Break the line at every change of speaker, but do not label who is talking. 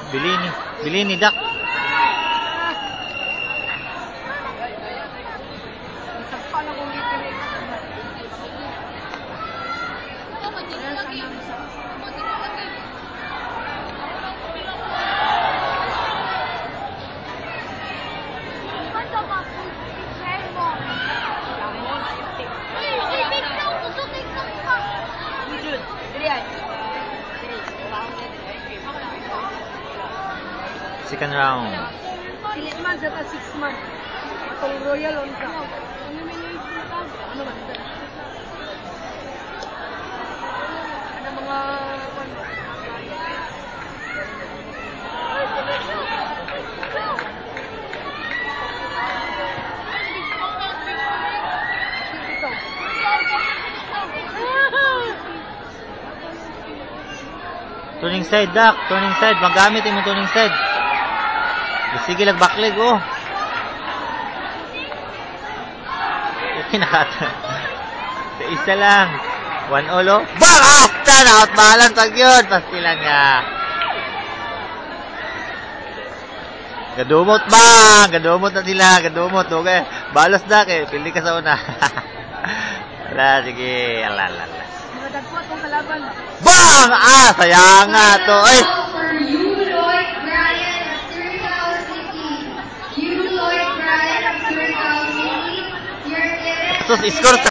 Bili ni Dak. Second round.
6 months at 6 months. Itong Royal on ka. Ano ba? Ano mga...
Turning side, Dak. Turning side. Magamit yung turning side. Sige lang backleg, oh. Okay, nakata. Sa isa lang. 1-all, oh. Bang! Asta! Out balance pag yun. Pastilan nga. Gadumot ba? Gadumot na sila. Gadumot. Okay. Balos, Dak, eh. Pili ka sa una. Wala, sige. Alala.
Madagpot kung kalaban.
Bang! Sayang nga to. Ay! Sus, score